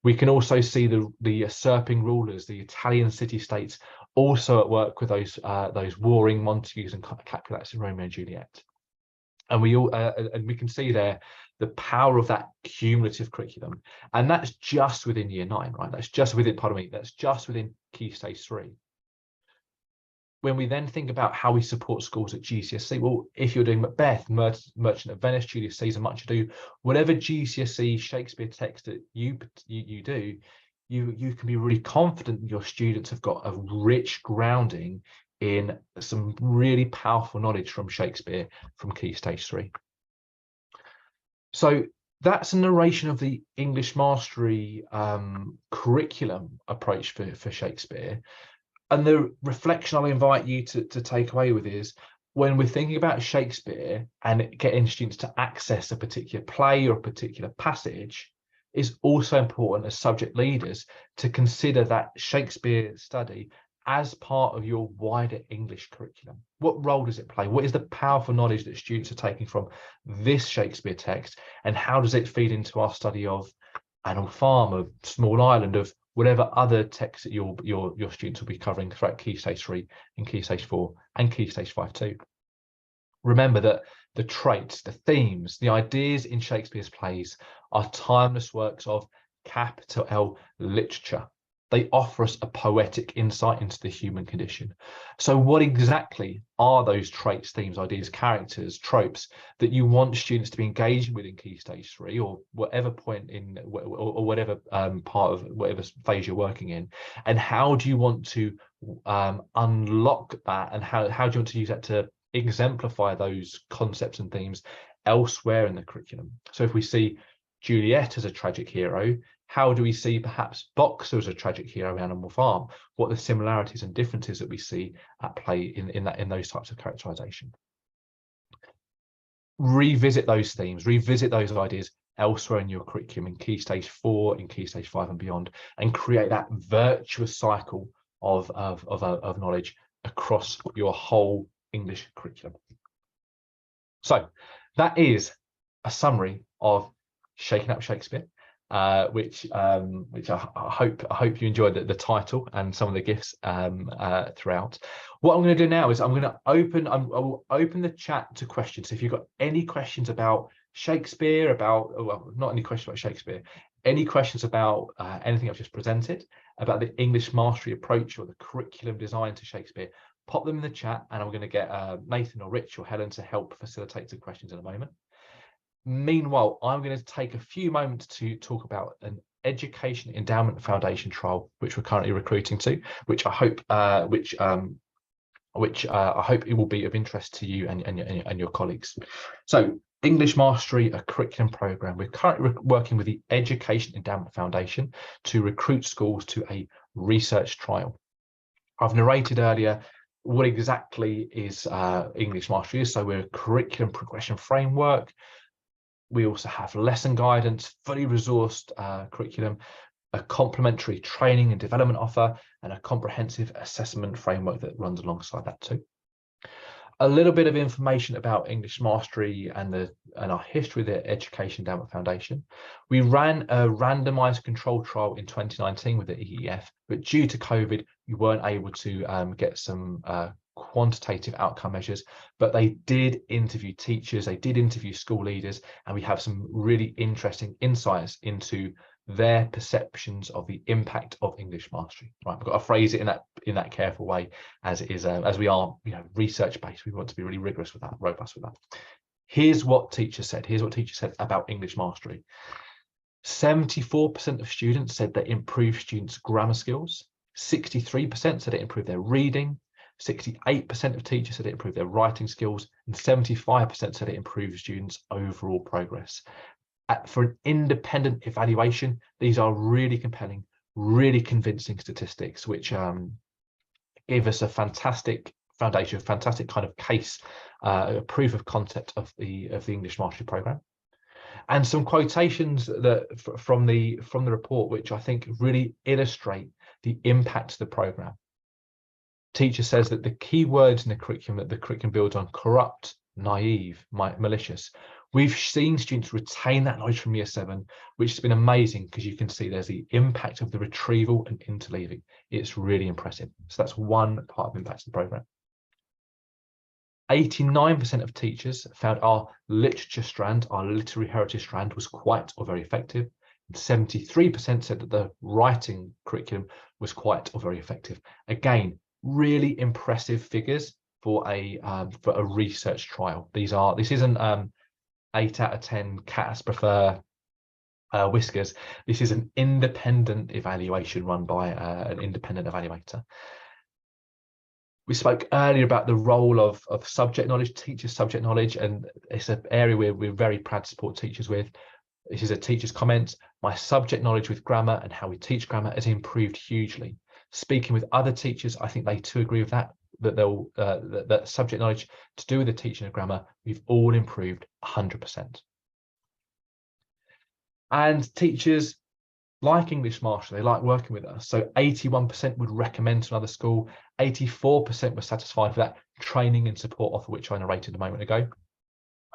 We can also see the usurping rulers, the Italian city-states, also at work with those warring Montagues and Capulets in Romeo and Juliet. And we can see there the power of that cumulative curriculum, and that's just within Year 9, right? That's just within, that's just within Key Stage 3. When we then think about how we support schools at GCSE, well, if you're doing Macbeth, Merchant of Venice, Julius Caesar, Much Ado, whatever GCSE Shakespeare text that you do, you can be really confident that your students have got a rich grounding in some really powerful knowledge from Shakespeare from Key Stage 3. So that's a narration of the English mastery curriculum approach for Shakespeare. And the reflection I'll invite you to take away with is, when we're thinking about Shakespeare and getting students to access a particular play or a particular passage, it's also important as subject leaders to consider that Shakespeare study as part of your wider English curriculum. What role does it play? What is the powerful knowledge that students are taking from this Shakespeare text, and how does it feed into our study of Animal Farm, of Small Island, of whatever other texts that your students will be covering throughout Key Stage 3 and Key Stage 4 and Key Stage 5 too. Remember that the traits, the themes, the ideas in Shakespeare's plays are timeless works of capital L literature. They offer us a poetic insight into the human condition. So what exactly are those traits, themes, ideas, characters, tropes that you want students to be engaging with in Key Stage 3, or whatever point in, or whatever part of whatever phase you're working in? And how do you want to unlock that, and how do you want to use that to exemplify those concepts and themes elsewhere in the curriculum? So if we see Juliet as a tragic hero, how do we see perhaps Boxer as a tragic hero in Animal Farm? What are the similarities and differences that we see at play in those types of characterization? Revisit those themes, revisit those ideas elsewhere in your curriculum, in Key Stage 4, in Key Stage 5 and beyond, and create that virtuous cycle of knowledge across your whole English curriculum. So that is a summary of Shaking Up Shakespeare, which I hope you enjoyed the title and some of the gifts throughout. What I'm going to do now is I will open the chat to questions. So if you've got any questions about Shakespeare, not any questions about Shakespeare, any questions about anything I've just presented, about the English mastery approach or the curriculum design to Shakespeare, pop them in the chat, and I'm going to get Nathan or Rich or Helen to help facilitate the questions in a moment. Meanwhile, I'm going to take a few moments to talk about an Education Endowment Foundation trial, which we're currently recruiting to, which I hope I hope it will be of interest to you and your colleagues. So English Mastery, a curriculum program. We're currently working with the Education Endowment Foundation to recruit schools to a research trial. I've narrated earlier what exactly is English Mastery is. So we're a curriculum progression framework. We also have lesson guidance, fully resourced curriculum, a complementary training and development offer, and a comprehensive assessment framework that runs alongside that too. A little bit of information about English Mastery and our history of the Education Endowment Foundation. We ran a randomized control trial in 2019 with the EEF, but due to COVID, we weren't able to get some quantitative outcome measures, but they did interview teachers, they did interview school leaders, and we have some really interesting insights into their perceptions of the impact of English mastery. Right, we've got to phrase it in that careful way, as it is, as we are, research based. We want to be really rigorous with that, robust with that. Here's what teachers said. Here's what teachers said about English mastery. 74% of students said that improved students' grammar skills. 63% said it improved their reading. 68% of teachers said it improved their writing skills, and 75% said it improved students' overall progress. For an independent evaluation, these are really compelling, really convincing statistics, which give us a fantastic foundation, a fantastic kind of case, a proof of concept of the English Mastery Programme. And some quotations that from the report, which I think really illustrate the impact of the programme. Teacher says that the key words in the curriculum that the curriculum builds on: corrupt, naive, malicious. We've seen students retain that knowledge from year 7, which has been amazing, because you can see there's the impact of the retrieval and interleaving. It's really impressive. So that's one part of impact of the programme. 89% of teachers found our literature strand, our literary heritage strand, was quite or very effective. And 73% said that the writing curriculum was quite or very effective. Again, really impressive figures for a research trial. This isn't 8 out of 10 cats prefer whiskers. This is an independent evaluation run by an independent evaluator. We spoke earlier about the role of subject knowledge, teachers' subject knowledge, and it's an area we're very proud to support teachers with. This is a teacher's comment: my subject knowledge with grammar and how we teach grammar has improved hugely. Speaking with other teachers, I think they too agree with that that subject knowledge to do with the teaching of grammar, we've all improved 100%. And teachers like English Mastery, they like working with us. So 81% would recommend to another school, 84% were satisfied with that training and support offer, which I narrated a moment ago.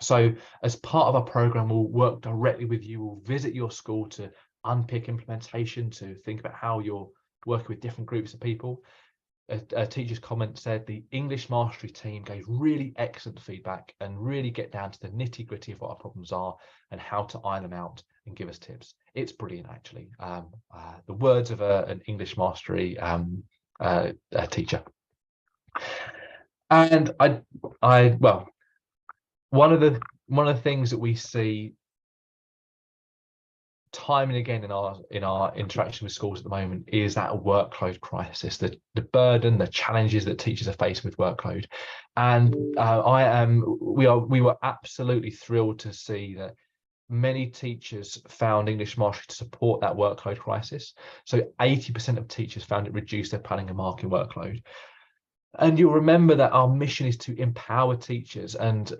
So as part of our program, we'll work directly with you. We'll visit your school to unpick implementation, to think about how you're working with different groups of people. A teacher's comment said the English Mastery team gave really excellent feedback and really get down to the nitty gritty of what our problems are and how to iron them out and give us tips. It's brilliant, actually. The words of an English Mastery teacher. And well, one of the things that we see time and again in our interaction with schools at the moment is that workload crisis, the burden, the challenges that teachers are facing with workload. And we were absolutely thrilled to see that many teachers found English Mastery to support that workload crisis. So 80% of teachers found it reduced their planning and marking workload. And you'll remember that our mission is to empower teachers, and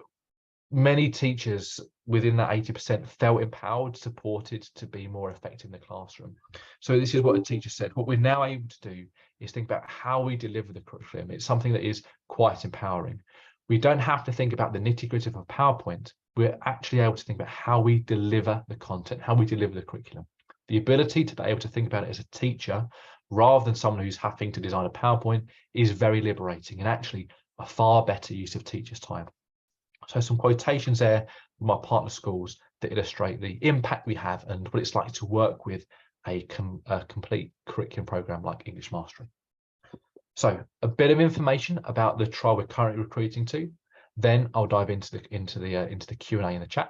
many teachers within that 80% felt empowered, supported to be more effective in the classroom. So this is what a teacher said: what we're now able to do is think about how we deliver the curriculum. It's something that is quite empowering. We don't have to think about the nitty-gritty of a PowerPoint. We're actually able to think about how we deliver the content, how we deliver the curriculum. The ability to be able to think about it as a teacher rather than someone who's having to design a PowerPoint is very liberating, and actually a far better use of teachers' time. So some quotations there from our partner schools that illustrate the impact we have and what it's like to work with a complete curriculum program like English Mastery. So a bit of information about the trial we're currently recruiting to. Then I'll dive into the Q&A in the chat.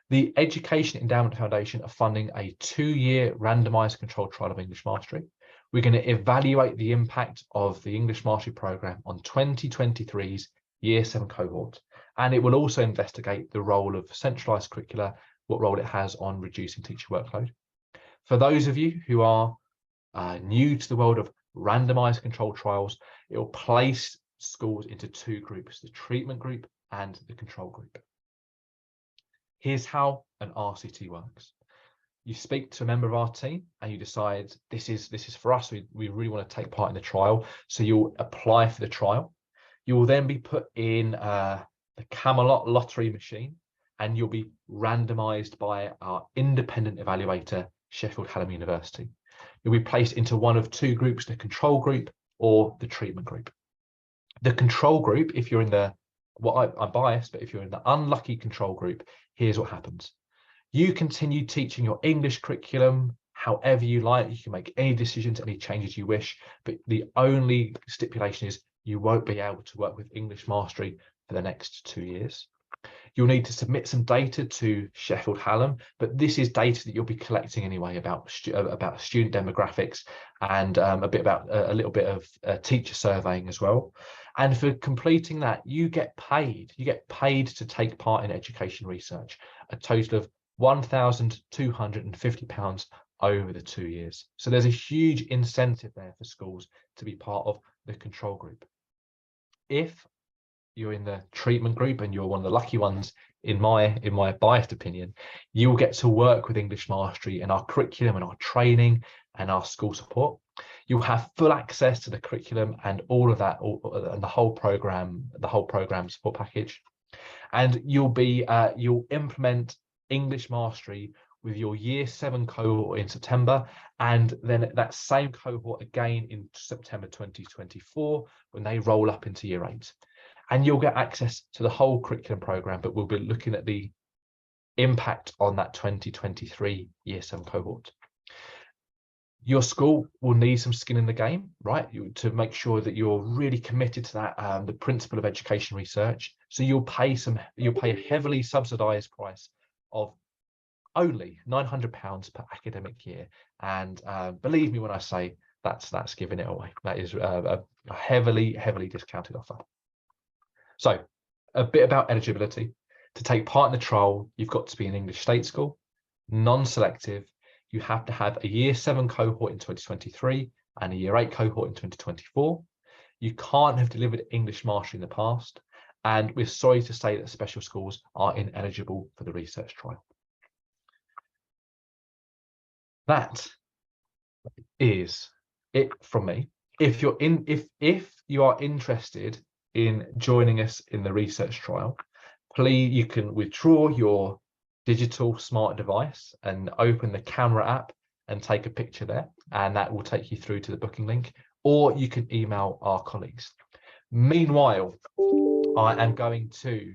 The Education Endowment Foundation are funding a 2-year randomized controlled trial of English mastery. We're going to evaluate the impact of the English mastery program on 2023's Year 7 cohort. And it will also investigate the role of centralized curricula, what role it has on reducing teacher workload. For those of you who are new to the world of randomized controlled trials, it will place schools into 2 groups, the treatment group and the control group. Here's how an RCT works. You speak to a member of our team and you decide this is for us, we really want to take part in the trial. So you'll apply for the trial. You will then be put in the Camelot lottery machine and you'll be randomized by our independent evaluator, Sheffield Hallam University. You'll be placed into one of 2 groups, the control group or the treatment group. The control group, if you're in the, I'm biased, but if you're in the unlucky control group, here's what happens. You continue teaching your English curriculum however you like. You can make any decisions, any changes you wish, but the only stipulation is you won't be able to work with English mastery for the next 2 years. You'll need to submit some data to Sheffield Hallam, but this is data that you'll be collecting anyway about student demographics and a little bit of teacher surveying as well. And for completing that, you get paid. You get paid to take part in education research, a total of £1,250 over the 2 years. So there's a huge incentive there for schools to be part of the control group. If you're in the treatment group and you're one of the lucky ones, in my biased opinion, you will get to work with English mastery in our curriculum and our training and our school support. You'll have full access to the curriculum and all of that, and the whole program support package. And you'll implement English mastery with your Year 7 cohort in September, and then that same cohort again in September 2024 when they roll up into Year 8. And you'll get access to the whole curriculum program, but we'll be looking at the impact on that 2023 Year 7 cohort. Your school will need some skin in the game, right? To make sure that you're really committed to that, the principle of education research. So you'll pay a heavily subsidized price of only £900 per academic year. And believe me when I say that's giving it away. That is a heavily discounted offer. So a bit about eligibility. To take part in the trial, you've got to be an English state school, non-selective. You have to have a Year 7 cohort in 2023 and a Year 8 cohort in 2024. You can't have delivered English mastery in the past. And we're sorry to say that special schools are ineligible for the research trial. That is it from me. If you are interested in joining us in the research trial, please, you can withdraw your digital smart device and open the camera app and take a picture there, and that will take you through to the booking link, or you can email our colleagues. Meanwhile, I am going to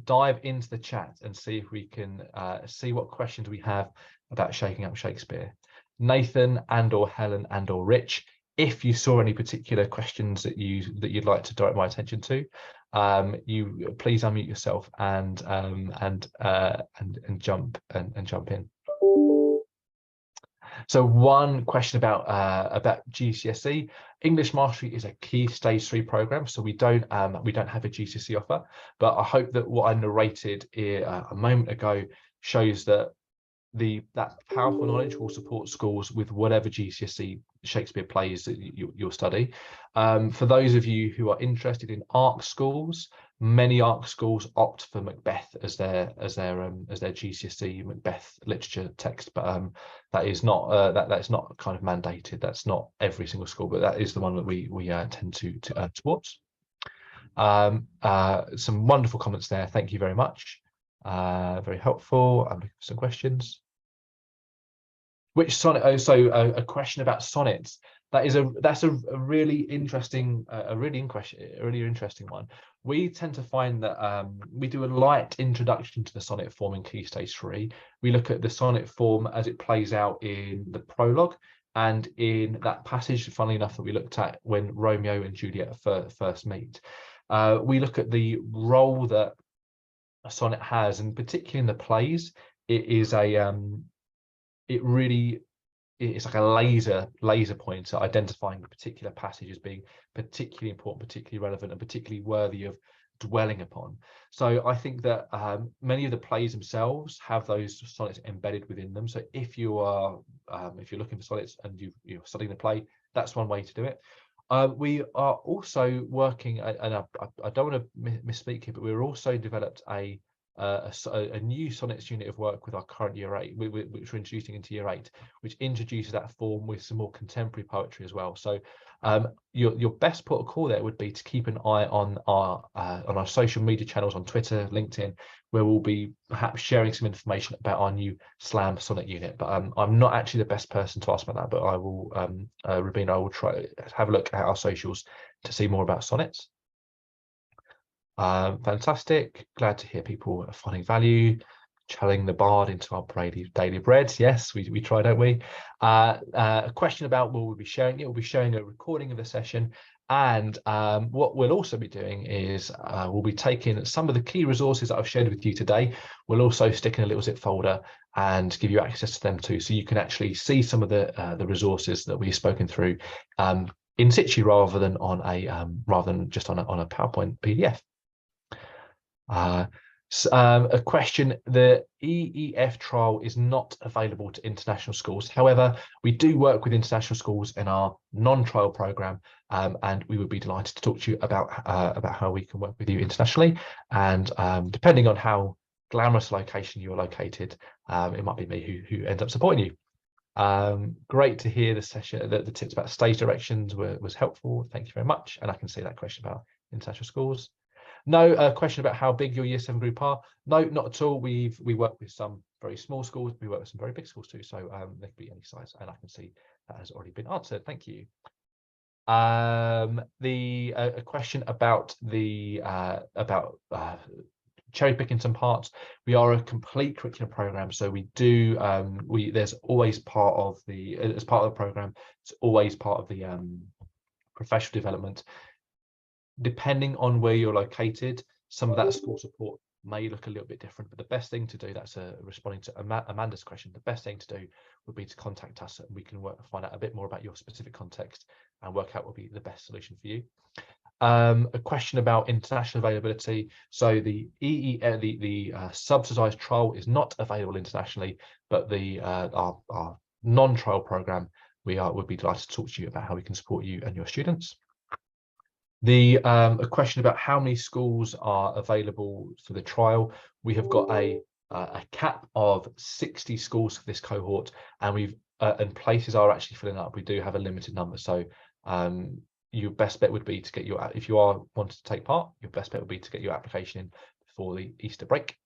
dive into the chat and see if we can see what questions we have about Shaking Up Shakespeare. Nathan or Helen or Rich, if you saw any particular questions that you'd like to direct my attention to, you please unmute yourself and jump in. So one question about GCSE. English mastery is a key stage 3 program, so we don't have a GCSE offer, but I hope that what I narrated a moment ago shows that that powerful knowledge will support schools with whatever GCSE Shakespeare plays that you'll study. For those of you who are interested in Ark schools, many Ark schools opt for Macbeth as their GCSE Macbeth literature text, but that is not that's not kind of mandated. That's not every single school, but that is the one that we tend to towards. Some wonderful comments there. Thank you very much. Very helpful. I'm looking for some questions. Which sonnet? Oh, so a question about sonnets. That's a really interesting one. We tend to find that we do a light introduction to the sonnet form in Key Stage 3. We look at the sonnet form as it plays out in the prologue and in that passage, funnily enough, that we looked at when Romeo and Juliet first meet. We look at the role that a sonnet has, and particularly in the plays, it is it's like a laser pointer identifying a particular passage as being particularly important, particularly relevant, and particularly worthy of dwelling upon. So I think that many of the plays themselves have those sonnets embedded within them. So if you're looking for sonnets and you're studying the play, that's one way to do it. We are also working, and I don't want to misspeak here, but we're also developed a new sonnets unit of work with our current year 8, which we're introducing into year 8, which introduces that form with some more contemporary poetry as well. So your best port of call there would be to keep an eye on our social media channels on Twitter, LinkedIn, where we'll be perhaps sharing some information about our new slam sonnet unit. But I'm not actually the best person to ask about that, but I will Rubina, I will try to have a look at our socials to see more about sonnets. Fantastic. Glad to hear people are finding value, channeling the bard into our daily bread. Yes, we try, don't we? A question about will we be sharing it? We'll be sharing a recording of the session. And what we'll also be doing is we'll be taking some of the key resources that I've shared with you today. We'll also stick in a little zip folder and give you access to them too, so you can actually see some of the resources that we've spoken through in situ rather than just on a PowerPoint PDF. A question: the EEF trial is not available to international schools. However, we do work with international schools in our non-trial program, and we would be delighted to talk to you about how we can work with you internationally. And depending on how glamorous location you're located, it might be me who ends up supporting you. Great to hear the session. The tips about stage directions was helpful. Thank you very much. And I can see that question about international schools. No, question about how big your year 7 group are. No, not at all. We work with some very small schools. We work with some very big schools too. So they can be any size, and I can see that has already been answered. Thank you. A question about cherry picking some parts. We are a complete curriculum program, so we do there's always part of the as part of the program. It's always part of the professional development. Depending on where you're located, some of that school support may look a little bit different, but the best thing to do, that's responding to Amanda's question, the best thing to do would be to contact us, and we can find out a bit more about your specific context and work out what will be the best solution for you. A question about international availability. So the subsidized trial is not available internationally, but our non-trial program, would be delighted to talk to you about how we can support you and your students. A question about how many schools are available for the trial. We have got a cap of 60 schools for this cohort, and and places are actually filling up. We do have a limited number, so your best bet would be to get if you are wanting to take part, your best bet would be to get your application in before the Easter break.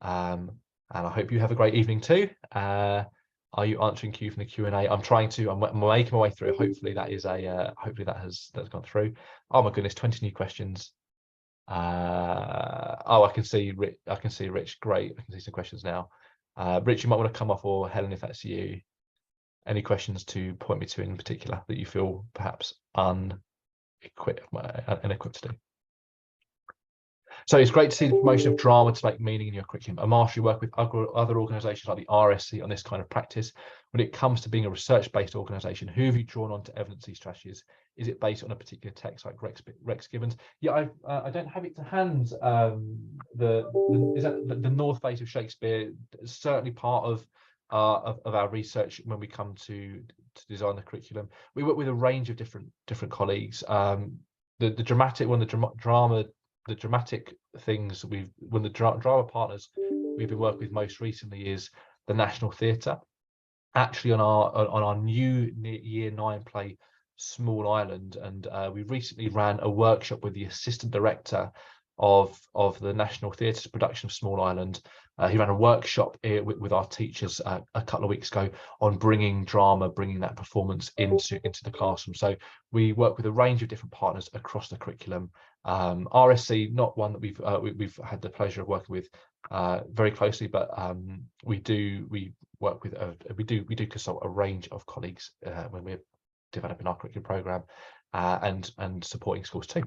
And I hope you have a great evening too. Are you answering Q from the Q&A? I'm making my way through. Hopefully that is hopefully that's gone through. Oh my goodness, 20 new questions. I can see Rich. Great. I can see some questions now. Rich, you might want to come off, or Helen, if that's you. Any questions to point me to in particular that you feel perhaps inequipped to do? So it's great to see the promotion of drama to make meaning in your curriculum. Amash, you work with other organisations like the RSC on this kind of practice. When it comes to being a research-based organisation, who have you drawn on to evidence these strategies? Is it based on a particular text like Rex Gibbons? Yeah, I don't have it to hand. Is that the North Face of Shakespeare? It's certainly part of our research when we come to design the curriculum. We work with a range of different colleagues. The dramatic one, the dramatic things the drama partners we've been working with most recently is the National Theatre. Actually, on our new year 9 play, Small Island, and we recently ran a workshop with the assistant director of the National Theatre's production of Small Island. He ran a workshop with our teachers a couple of weeks ago on bringing that performance into the classroom. So we work with a range of different partners across the curriculum. RSC, not one that we've had the pleasure of working with very closely, but we do consult a range of colleagues when we're developing our curriculum program and supporting schools too.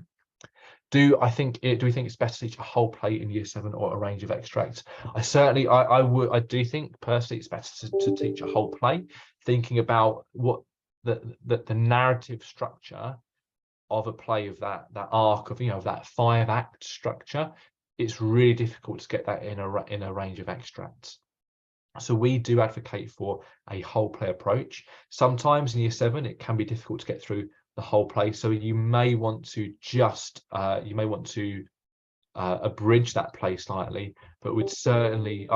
Do we think it's better to teach a whole play in year 7 or a range of extracts? I do think personally it's better to teach a whole play, thinking about what the narrative structure of a play, of that arc of, of that 5-act structure. It's really difficult to get that in a range of extracts. So we do advocate for a whole play approach. Sometimes in year 7 it can be difficult to get through the whole play, so you may want to just abridge that play slightly, but I would certainly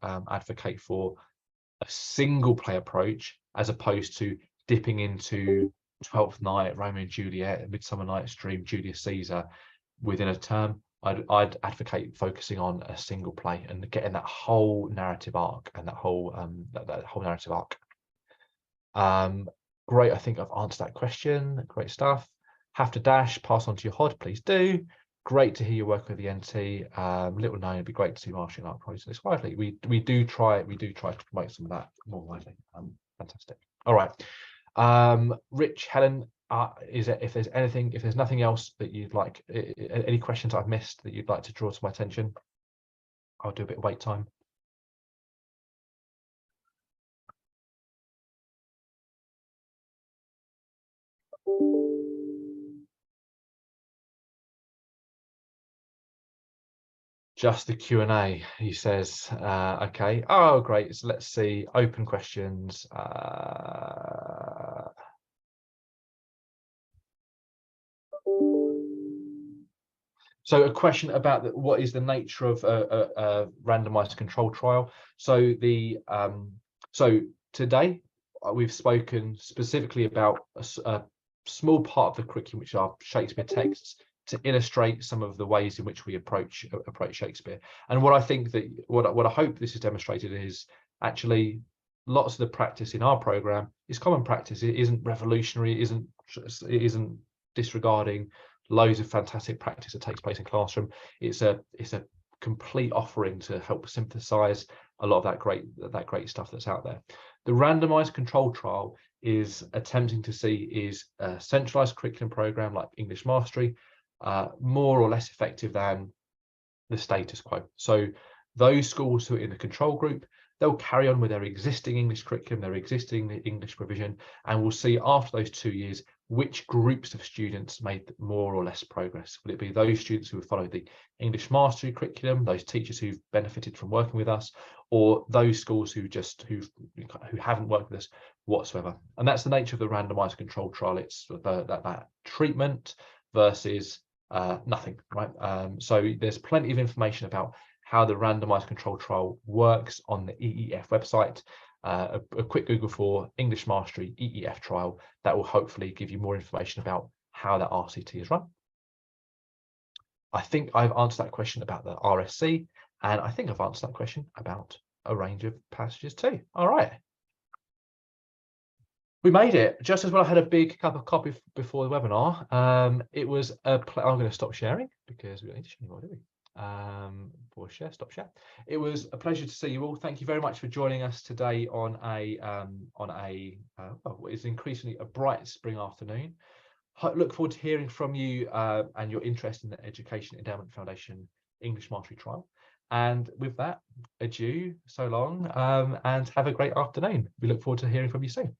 advocate for a single play approach, as opposed to dipping into Twelfth Night, Romeo and Juliet, Midsummer Night's Dream, Julius Caesar within a term. I'd advocate focusing on a single play and getting that whole narrative arc and that whole narrative arc. Great, I think I've answered that question. Great stuff. Have to dash, pass on to your HOD, please do. Great to hear you work with the NT. Little known, it'd be great to see martial art projects widely. We do try to promote some of that more widely. Fantastic. All right. Rich, Helen, if there's nothing else that you'd like, any questions I've missed that you'd like to draw to my attention, I'll do a bit of wait time. Just the Q&A, he says. Okay. Oh, great. So let's see. Open questions. So a question about what is the nature of a randomized control trial. So today we've spoken specifically about a small part of the curriculum, which are Shakespeare texts, to illustrate some of the ways in which we approach Shakespeare. And what I think that what I hope this has demonstrated is actually lots of the practice in our program is common practice. It isn't revolutionary. It isn't disregarding loads of fantastic practice that takes place in classroom. It's a complete offering to help synthesize a lot of that great stuff that's out there. The randomized control trial is attempting to see, is a centralized curriculum program like English Mastery more or less effective than the status quo. So those schools who are in the control group, they'll carry on with their existing English curriculum, their existing English provision, and we'll see after those 2 years which groups of students made more or less progress. Will it be those students who have followed the English Mastery curriculum, those teachers who've benefited from working with us, or those schools who haven't worked with us whatsoever? And that's the nature of the randomized control trial. It's that treatment versus nothing, right? So there's plenty of information about how the randomized control trial works on the EEF website. A quick Google for English Mastery EEF trial, that will hopefully give you more information about how that RCT is run. I think I've answered that question about the RSC, and I think I've answered that question about a range of passages too. All right. We made it just as well. I had a big cup of coffee before the webinar. It was I'm going to stop sharing because we don't need to share anymore, do we? Stop share. It was a pleasure to see you all. Thank you very much for joining us today on what is increasingly a bright spring afternoon. Look forward to hearing from you and your interest in the Education Endowment Foundation English Mastery Trial. And with that, adieu, so long, and have a great afternoon. We look forward to hearing from you soon.